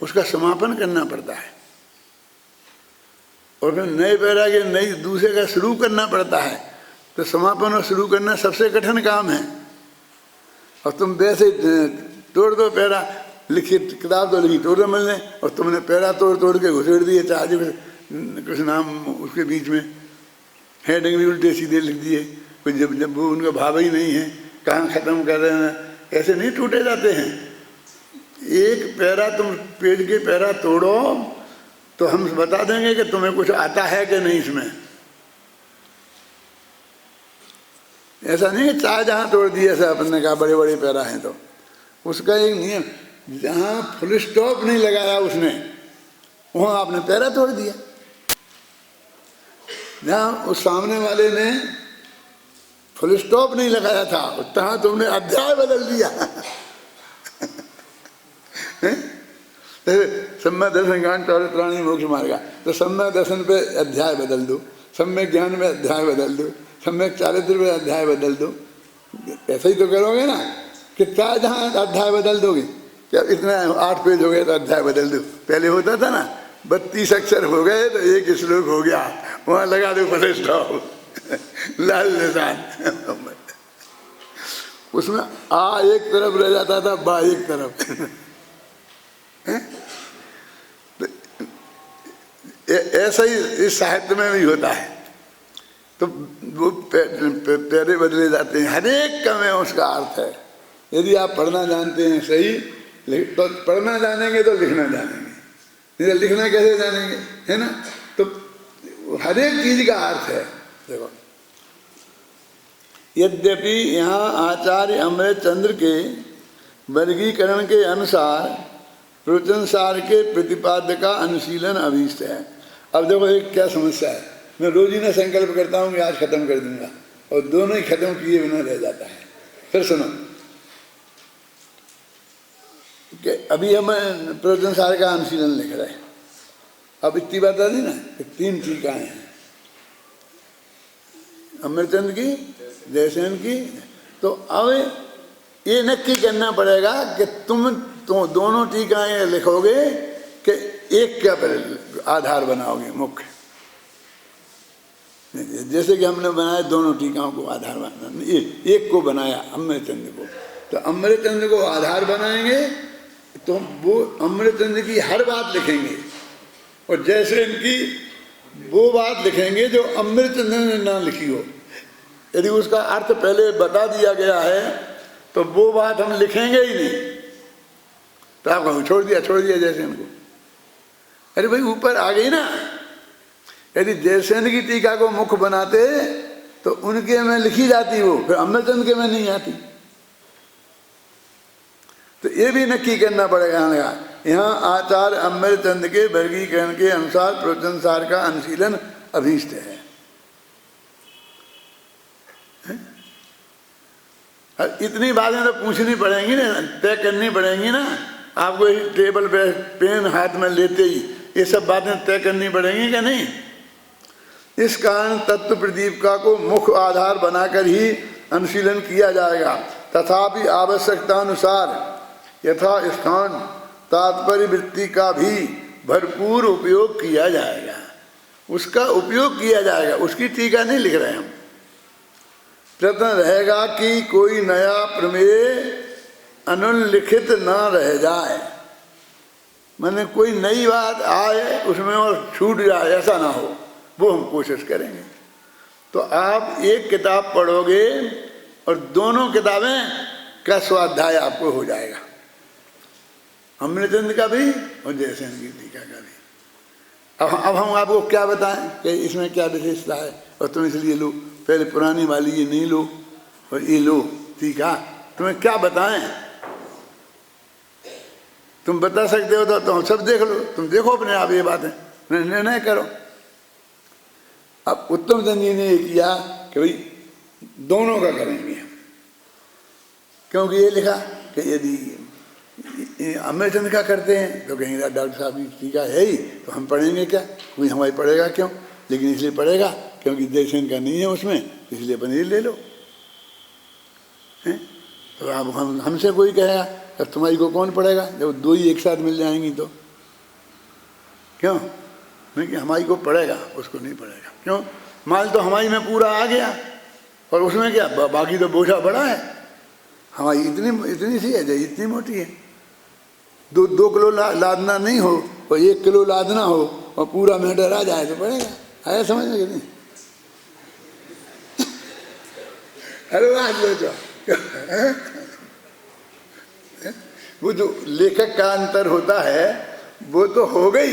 उसका समापन करना पड़ता है, और फिर नए पैरा के नई दूसरे का शुरू करना पड़ता है। तो समापन और शुरू करना सबसे कठिन काम है। और तुम वैसे तोड़ दो पैरा, लिखी किताब तो लिखी तोड़ दो मिलने, और तुमने पैरा तोड़ के घुसेड़ दिए चार्ज कुछ नाम उसके बीच में, हेडिंग भी उल्टे सीधे लिख दिए, कुछ जब वो उनका भाव ही नहीं है, कहाँ ख़त्म कर रहे हैं। ऐसे नहीं टूटे जाते हैं। एक पैरा तुम पेज के पैरा तोड़ो तो हम बता देंगे कि तुम्हें कुछ आता है कि नहीं इसमें। ऐसा नहीं है चाहे जहाँ तोड़ दिए, ऐसा अपन ने कहा बड़े बड़े पैरा हैं तो उसका एक नियम, जहाँ फुल स्टॉप नहीं लगाया उसने वहाँ आपने पैरा तोड़ दिया। जहाँ उस सामने वाले ने फुल स्टॉप नहीं लगाया था तहाँ तुमने अध्याय बदल दिया। सम्यक दर्शन ज्ञान प्राणी मोक्ष मार्गा, तो सम्यक दर्शन पे अध्याय बदल दो, सम्यक ज्ञान में अध्याय बदल दो, सम्यक चारित्र पे अध्याय बदल दो। ऐसा ही तो करोगे ना कि चाहे जहाँ अध्याय बदल दोगे, क्या इतना 8 पेज हो गए तो अध्याय बदल दो। पहले होता था ना 32 अक्षर हो गए तो एक श्लोक हो गया, वहाँ लगा दो फुल स्टॉप, लाल निशान। उसमें आ एक तरफ रह जाता था, बा एक तरफ। ऐसा ही इस साहित्य में भी होता है, तो वो पैरे बदले जाते हैं, हर एक का में उसका अर्थ है। यदि आप पढ़ना जानते हैं सही, तो पढ़ना जानेंगे तो लिखना जानेंगे, नहीं तो लिखना कैसे जानेंगे, है ना। तो हर एक चीज का अर्थ है। देखो, यद्यपि यहाँ आचार्य अमृतचंद्र के वर्गीकरण के अनुसार प्रवचनसार के प्रतिपाद्य का अनुशीलन अभीष्ट है। अब देखो एक क्या समस्या है, मैं रोज ही ना संकल्प करता हूँ कि आज खत्म कर दूंगा, और दोनों ही खत्म किए बिना रह जाता है। फिर सुनो कि अभी हम प्रवचनसार का अनुशीलन लिख रहे हैं। अब इतनी बात आती ना कि 3 टीकाएं हैं, अमृतचंद्र की, जयसेन की। तो अब ये नक्की करना पड़ेगा कि तुम दोनों टीकाएं लिखोगे कि एक क्या आधार बनाओगे मुख्य। जैसे कि हमने बनाया दोनों टीकाओं को आधार बनाना, एक को बनाया अमृतचंद्र को, तो अमृतचंद्र को आधार बनाएंगे तो वो अमृतचंद्र की हर बात लिखेंगे, और जैसे इनकी वो बात लिखेंगे जो अमृतचंद्र ने ना लिखी हो। यदि उसका अर्थ पहले बता दिया गया है तो वो बात हम लिखेंगे ही नहीं, तो आप कहूँ छोड़ दिया जैसे इनको। अरे भाई ऊपर आ गई ना, यदि जयसेन की टीका को मुख्य बनाते तो उनके में लिखी जाती वो, फिर अमृतचंद्र के में नहीं आती। तो ये भी नक्की करना पड़ेगा। यहाँ आचार्य अमृतचंद्र के वर्गीकरण के अनुसार प्रवचनसार का अनुशीलन अभीष्ट है। इतनी बातें तो पूछनी पड़ेंगी ना, तय करनी पड़ेंगी ना। आपको टेबल पे पेन हाथ में लेते ही ये सब बातें तय करनी पड़ेंगी क्या नहीं। इस कारण तत्व प्रदीपिका को मुख्य आधार बनाकर ही अनुशीलन किया जाएगा। तथापि आवश्यकता अनुसार यथा स्थान तात्पर्य वृत्ति का भी भरपूर उपयोग किया जाएगा। उसका उपयोग किया जाएगा, उसकी टीका नहीं लिख रहे हम। प्रयत्न रहेगा कि कोई नया प्रमेय अनुल्लिखित न रह जाए, मैंने कोई नई बात आए उसमें और छूट जाए, ऐसा ना हो, वो हम कोशिश करेंगे। तो आप एक किताब पढ़ोगे और दोनों किताबें का स्वाध्याय आपको हो जाएगा, अमृतचंद्र का भी और जयसेन की टीका का भी। अब हम आपको क्या बताएं कि इसमें क्या विशेषता है, और तुम इसलिए लो, पहले पुरानी वाली ये नहीं लो और ये लो टीका, तुम्हें क्या बताएं। तुम बता सकते हो तो तुम सब देख लो, तुम देखो अपने आप ये बातें, निर्णय करो। अब उत्तम चंद जी ने ये किया कि भाई दोनों का करेंगे, क्योंकि ये लिखा कि यदि अमृतचंद्र का करते हैं तो कहेंगे डॉक्टर साहब की टीका है ही, तो हम पढ़ेंगे क्या, कोई हमारी पढ़ेगा क्यों। लेकिन इसलिए पढ़ेगा क्योंकि जयसेन का नहीं है उसमें, इसलिए अपन ये ले लो। तो अब हमसे कोई कहेगा अब तुम्हारी को कौन पढ़ेगा, जब दो ही एक साथ मिल जाएंगी तो क्यों, नहीं कि हमारी को पढ़ेगा उसको नहीं पढ़ेगा। क्यों, माल तो हमारी में पूरा आ गया, और उसमें क्या बाकी तो बोझा बड़ा है। हमारी इतनी सी है, इतनी मोटी है। 2 किलो लादना नहीं हो और 1 किलो लादना हो और पूरा मैटर आ जाए तो पड़ेगा। आया समझ में कि नहीं। अरे आज लो वो जो लेखक का अंतर होता है वो तो हो गई,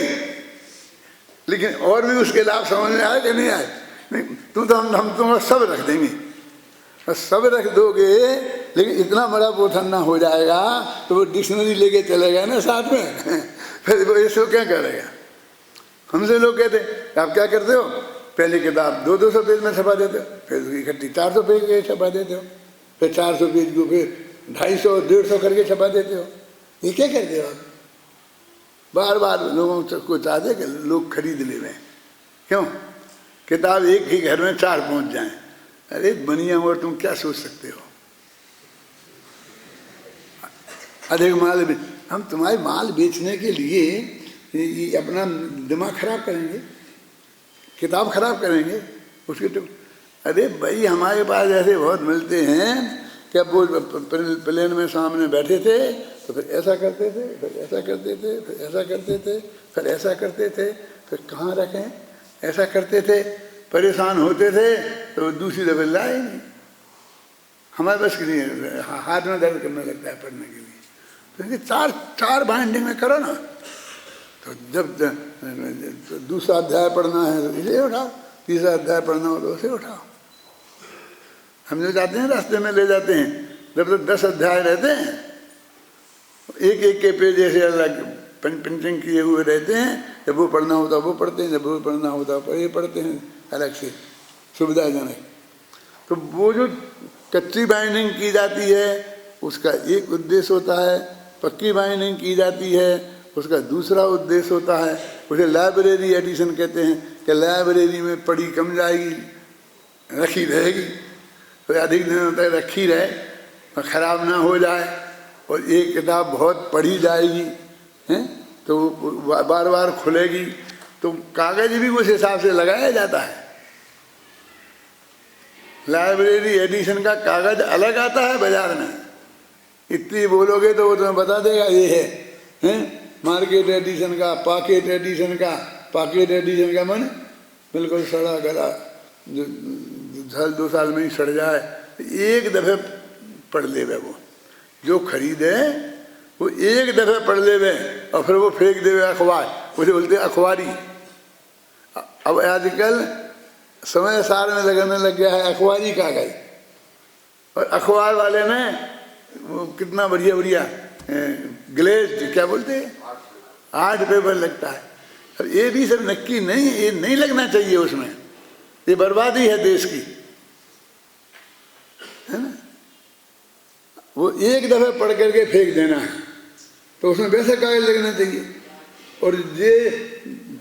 लेकिन और भी उसके लाभ समझ में आए कि नहीं आए। नहीं तुम तो हम तुम्हारा सब रख देंगे, और सब रख दोगे लेकिन इतना बड़ा पोथन ना हो जाएगा तो वो डिक्शनरी लेके चलेगा ना साथ में फिर वो इसको क्या करेगा। हमसे लोग कहते आप क्या करते हो, पहली किताब 200-200 पेज में छपा देते हो, फिर उसकी इकट्ठी 400 पेज के छपा देते हो, फिर 400 पेज को फिर 250-150 करके छपा देते हो। ये क्या करते हो आप? बार बार लोगों को चाहते कि लोग खरीद ले रहे हैं। क्यों? किताब एक ही घर में 4 पहुंच जाएं। अरे बनिया और तुम क्या सोच सकते हो? अधिक माल, हम तुम्हारे माल बेचने के लिए ये अपना दिमाग खराब करेंगे, किताब खराब करेंगे उसके तो। अरे भाई हमारे पास ऐसे बहुत मिलते हैं कि अब वो प्लेन में सामने बैठे थे तो फिर ऐसा करते थे, फिर ऐसा करते थे, फिर ऐसा करते थे, फिर ऐसा करते थे, फिर कहाँ रखें, ऐसा करते थे, परेशान होते थे तो दूसरी दफे लाए नहीं। हमारे बस की नहीं, हाथ में दर्द करने लगता है पढ़ने के लिए। तो चार बाइंडिंग में करो ना। तो जब दूसरा अध्याय पढ़ना है तो इसे उठाओ, तीसरा अध्याय पढ़ना हो तो उसे उठाओ। हम जो जाते हैं रास्ते में ले जाते हैं, जब तक 10 अध्याय रहते हैं, एक एक के पेज ऐसे अलग प्रिंटिंग किए हुए रहते हैं। जब वो पढ़ना होता वो पढ़ते हैं, जब वो पढ़ना होता ये पढ़ते हैं अलग से, सुविधाजनक। तो वो जो कच्ची बाइंडिंग की जाती है उसका एक उद्देश्य होता है, पक्की बाइंडिंग की जाती है उसका दूसरा उद्देश्य होता है। उसे लाइब्रेरी एडिशन कहते हैं कि लाइब्रेरी में पढ़ी कम जाएगी, रखी रहेगी, तो अधिक दिनों तक रखी रहे और ख़राब ना हो जाए। और एक किताब बहुत पढ़ी जाएगी हैं तो बार बार खुलेगी, तो कागज़ भी उस हिसाब से लगाया जाता है। लाइब्रेरी एडिशन का कागज़ अलग आता है बाजार में, इतनी बोलोगे तो वो तुम्हें बता देगा ये है मार्केट एडिशन का, पॉकेट एडिशन का। पॉकेट एडिशन का मन बिल्कुल सड़ा गला, साल 2 साल में ही सड़ जाए, एक दफ़े पढ़ ले वो। जो खरीदे वो एक दफ़े पढ़ ले और फिर वो फेंक दे अखबार, उसे बोलते अखबारी। अब आजकल समय सार में लगने लग गया है अखबारी कागज। और अखबार वाले ने वो कितना बढ़िया बढ़िया ग्लेज क्या बोलते हैं, 8 पेपर लगता है। अब ये भी सब नक्की नहीं, ये नहीं लगना चाहिए उसमें, ये बर्बादी है देश की, है ना। वो एक दफ़े पढ़ करके फेंक देना है, तो उसमें वैसा कागज लगना चाहिए। और ये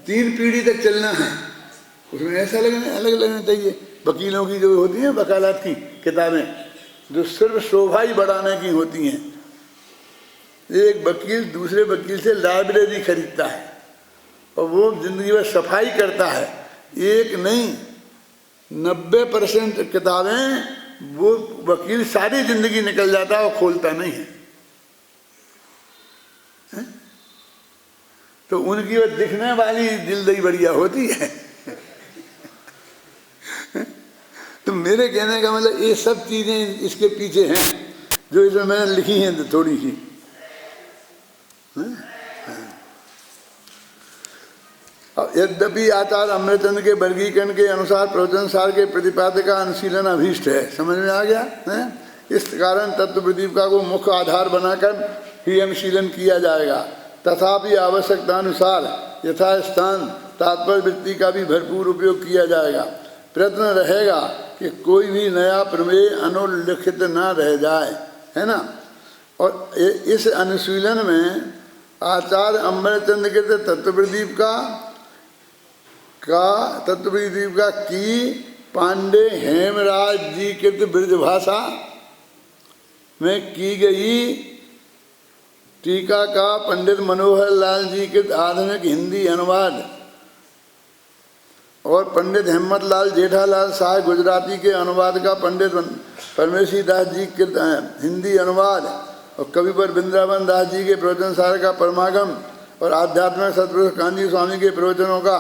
3 पीढ़ी तक चलना है, उसमें ऐसा अलग लगना चाहिए। वकीलों की जो होती हैं वकालत की किताबें, जो सिर्फ शोभा ही बढ़ाने की होती हैं। एक वकील दूसरे वकील से लाइब्रेरी खरीदता है और वो जिंदगी में सफाई करता है, एक नहीं 90% किताबें वो वकील सारी जिंदगी निकल जाता है और खोलता नहीं है। तो उनकी वो दिखने वाली दिलदई बढ़िया होती है। तो मेरे कहने का मतलब ये सब चीजें इसके पीछे हैं जो इसमें मैंने लिखी हैं थोड़ी सी। यद्यपि आचार्य अमृतचंद्र के वर्गीकरण के अनुसार प्रवचन सार के प्रतिपादक अनुशीलन अभीष्ट है, समझ में आ गया है? इस कारण तत्व प्रदीपिका को मुख्य आधार बनाकर ही अनुशीलन किया जाएगा। तथापि आवश्यकतानुसार यथास्थान तात्पर्य वृत्ति का भी भरपूर उपयोग किया जाएगा। प्रयत्न रहेगा कि कोई भी नया प्रमेय अनुल्लिखित न रह जाए, है ना। और इस अनुशीलन में आचार्य अमृतचंद्र के तत्वप्रदीपिका की पांडे हेमराज जी कृत ब्रज भाषा में की गई टीका का पंडित मनोहर लाल जी कृत आधुनिक हिंदी अनुवाद और पंडित हिम्मत लाल जेठालाल शाह गुजराती के अनुवाद का पंडित परमेशी दास जी कृत हिंदी अनुवाद और कविवर वृंदावन दास जी के प्रवचन सार का परमागम और आध्यात्मिक सतपुरुष कांजी स्वामी के प्रवचनों का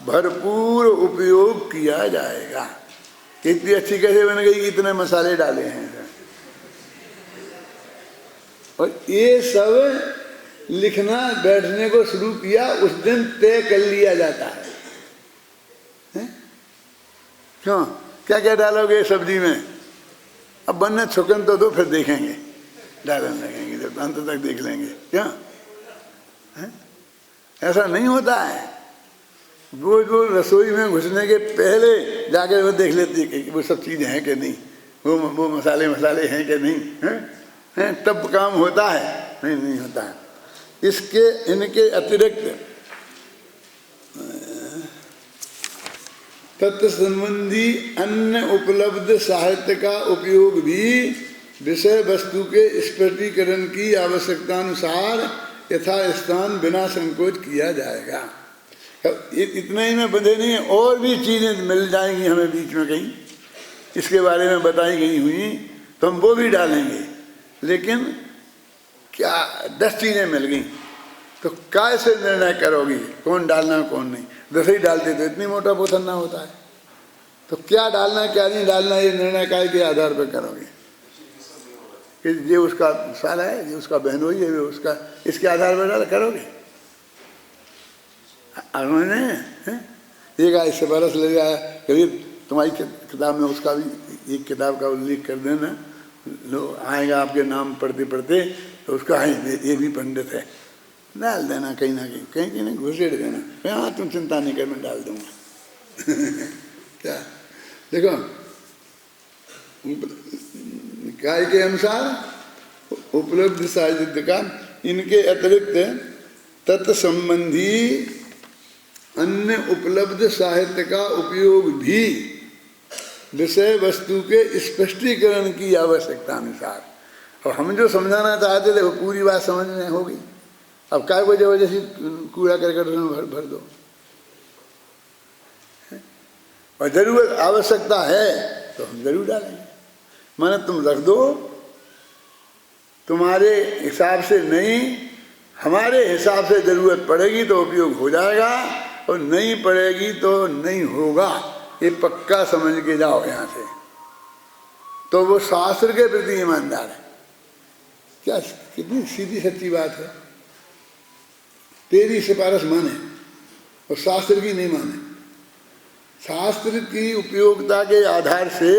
भरपूर उपयोग किया जाएगा। कितनी अच्छी कैसे बन गई, इतने मसाले डाले हैं। और ये सब लिखना बैठने को शुरू किया उस दिन तय कर लिया जाता है। क्यों क्या क्या डालोगे सब्जी में? अब बनने छुकन तो दो, फिर देखेंगे, डालने लगेंगे, जब अंत तक देख लेंगे। क्या है? ऐसा नहीं होता है। वो रसोई में घुसने के पहले जाकर वो देख लेती है कि वो सब चीज़ें हैं कि नहीं, वो मसाले हैं कि नहीं, हैं, तब काम होता है। नहीं होता है। इनके अतिरिक्त तत्व संबंधी अन्य उपलब्ध साहित्य का उपयोग भी विषय वस्तु के स्पष्टीकरण की आवश्यकतानुसार यथास्थान बिना संकोच किया जाएगा। इतना ही में बंधे नहीं है, और भी चीजें मिल जाएंगी हमें बीच में कहीं, इसके बारे में बताई गई हुई, तो हम वो भी डालेंगे। लेकिन क्या 10 चीजें मिल गई, तो कैसे निर्णय करोगी कौन डालना कौन नहीं? 10 ही डालते तो इतनी मोटा बोतल ना होता है। तो क्या डालना क्या नहीं डालना, ये निर्णय काय के आधार पर करोगे? कि ये उसका साला है, ये उसका बहनोई है, ये उसका, इसके आधार पर डाल करोगे? एक इससे बरस ले जाए, कभी तुम्हारी किताब में उसका भी एक किताब का उल्लेख कर देना, लोग आएगा आपके नाम पढ़ते पढ़ते, तो उसका है ये भी पंडित है, डाल देना कहीं ना कहीं घुसेड़ देना। हाँ तुम चिंता नहीं कर, मैं डाल दूंगा। क्या देखो, काय के अनुसार उपलब्ध साहित्य का, इनके अतिरिक्त तत्संबंधी अन्य उपलब्ध साहित्य का उपयोग भी विषय वस्तु के स्पष्टीकरण की आवश्यकता अनुसार। और हम जो समझाना चाहते थे वो पूरी बात समझ में हो गई। अब काय वजह से कूड़ा करकट भर दो, और जरूरत आवश्यकता है तो हम जरूर डालेंगे। माने तुम रख दो, तुम्हारे हिसाब से नहीं, हमारे हिसाब से जरूरत पड़ेगी तो उपयोग हो जाएगा, और नहीं पड़ेगी तो नहीं होगा, ये पक्का समझ के जाओ यहाँ से। तो वो शास्त्र के प्रति ईमानदार है। क्या कितनी सीधी सच्ची बात है। तेरी सिफारिश माने और शास्त्र की नहीं माने। शास्त्र की उपयोगिता के आधार से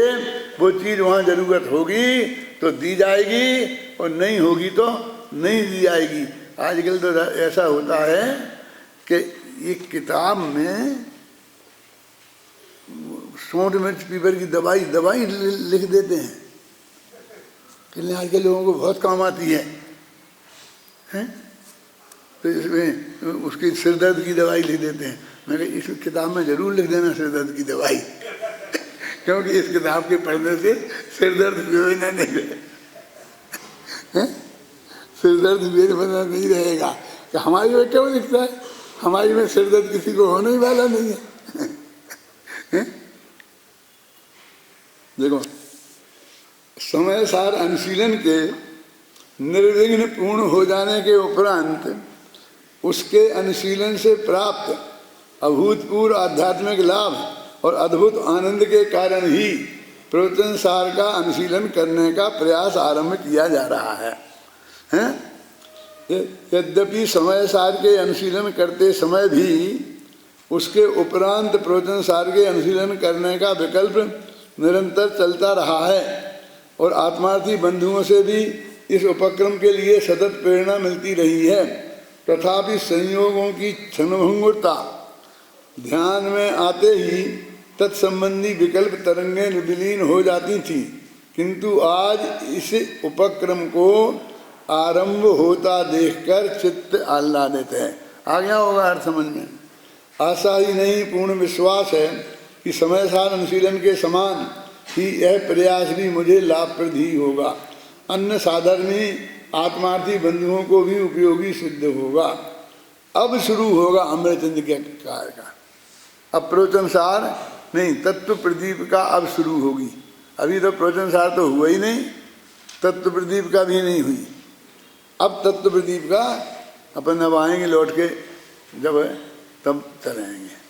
वो चीज़ वहाँ जरूरत होगी तो दी जाएगी, और नहीं होगी तो नहीं दी जाएगी। आजकल तो ऐसा होता है कि एक किताब में सोंठ मिर्च पीपर की दवाई लिख देते हैं कि आज के लोगों को बहुत काम आती है, हैं? तो इसमें उसकी सिरदर्द की दवाई लिख देते हैं। मैं कहा इस किताब में जरूर लिख देना सिरदर्द की दवाई, क्योंकि इस किताब के पढ़ने से सिरदर्द बेवजह नहीं रहेगा, सिरदर्द बेवजह नहीं रहेगा। कि हमारी में क्यों लिखता है? हमारी में सिरदर्द किसी को होने ही वाला नहीं है। देखो, समय सार अनुशीलन के निर्विघ्न पूर्ण हो जाने के उपरांत उसके अनुशीलन से प्राप्त अभूतपूर्व आध्यात्मिक लाभ और अद्भुत आनंद के कारण ही प्रवचन सार का अनुशीलन करने का प्रयास आरंभ किया जा रहा है, हैं? यद्यपि समय सार के अनुशीलन करते समय भी उसके उपरांत प्रवचन सार के अनुशीलन करने का विकल्प निरंतर चलता रहा है, और आत्मार्थी बंधुओं से भी इस उपक्रम के लिए सतत प्रेरणा मिलती रही है। तथापि संयोगों की क्षणभंगुरता ध्यान में आते ही तत्संबंधी विकल्प तरंगें विलीन हो जाती थी, किंतु आज इस उपक्रम को आरंभ होता देखकर चित्त आह्लादित है। आ गया होगा अर्थ समझ में। आशा ही नहीं, पूर्ण विश्वास है कि समय सार अनुशीलन के समान ही यह प्रयास भी मुझे लाभप्रद ही होगा, अन्य साधर्मी आत्मार्थी बंधुओं को भी उपयोगी सिद्ध होगा। अब शुरू होगा अमृतचंद के कार्य का। अब प्रवचन सार नहीं, तत्व प्रदीप का अब शुरू होगी। अभी तो प्रवचन सार तो हुआ ही नहीं, तत्व प्रदीप का भी नहीं हुई। अब तत्व प्रदीप का अपन अब आएंगे लौट के, जब तब चलेंगे।